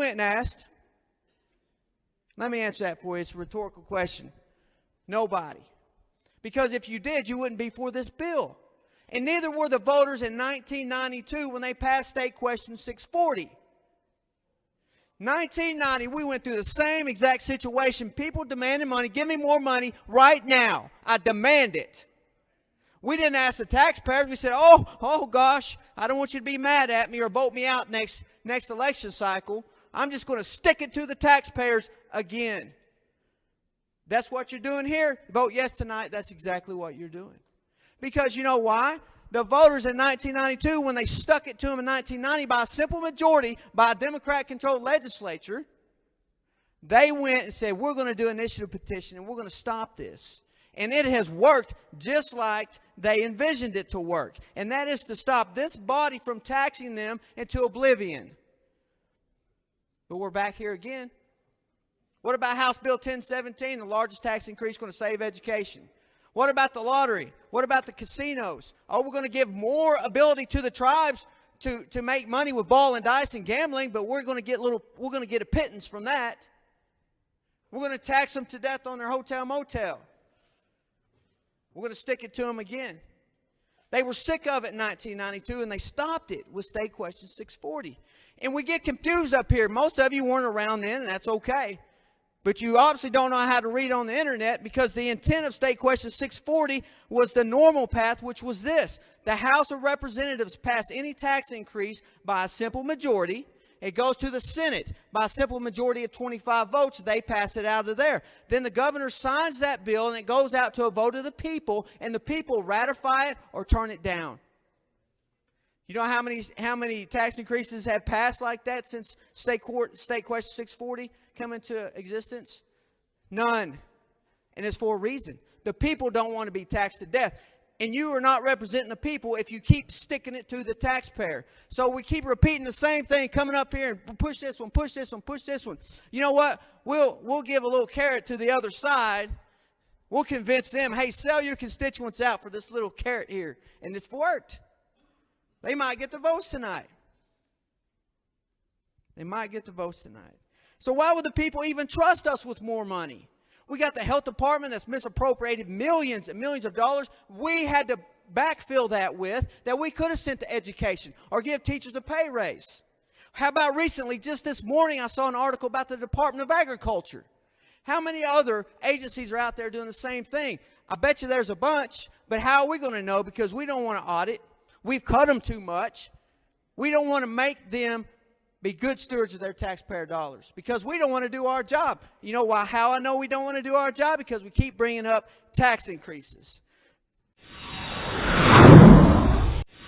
went and asked? Let me answer that for you. It's a rhetorical question. Nobody. Because if you did, you wouldn't be for this bill. And neither were the voters in 1992 when they passed State Question 640. 1990, we went through the same exact situation. People demanded money. Give me more money right now. I demand it. We didn't ask the taxpayers. We said, oh gosh, I don't want you to be mad at me or vote me out next election cycle. I'm just going to stick it to the taxpayers again. That's what you're doing here. Vote yes tonight. That's exactly what you're doing. Because you know why? The voters in 1992, when they stuck it to them in 1990 by a simple majority, by a Democrat-controlled legislature, they went and said, we're going to do an initiative petition and we're going to stop this. And it has worked just like they envisioned it to work. And that is to stop this body from taxing them into oblivion. But we're back here again. What about House Bill 1017, the largest tax increase going to save education? What about the lottery? What about the casinos? Oh, we're going to give more ability to the tribes to make money with ball and dice and gambling, but we're going to get a pittance from that. We're going to tax them to death on their hotel motel. We're going to stick it to them again. They were sick of it in 1992, and they stopped it with State Question 640. And we get confused up here. Most of you weren't around then, and that's okay. But you obviously don't know how to read on the internet, because the intent of State Question 640 was the normal path, which was this. The House of Representatives pass any tax increase by a simple majority. It goes to the Senate by a simple majority of 25 votes. They pass it out of there. Then the governor signs that bill, and it goes out to a vote of the people, and the people ratify it or turn it down. You know how many tax increases have passed like that since State Question 640 come into existence? None. And it's for a reason. The people don't want to be taxed to death. And you are not representing the people if you keep sticking it to the taxpayer. So we keep repeating the same thing, coming up here and push this one, push this one, push this one. You know what? We'll give a little carrot to the other side. We'll convince them, hey, sell your constituents out for this little carrot here. And it's worked. They might get the votes tonight. They might get the votes tonight. So why would the people even trust us with more money? We got the health department that's misappropriated millions and millions of dollars. We had to backfill that with that we could have sent to education or give teachers a pay raise. How about recently, just this morning, I saw an article about the Department of Agriculture. How many other agencies are out there doing the same thing? I bet you there's a bunch, but how are we going to know? Because we don't want to audit. We've cut them too much. We don't want to make them be good stewards of their taxpayer dollars because we don't want to do our job. You know why? How I know we don't want to do our job? Because we keep bringing up tax increases.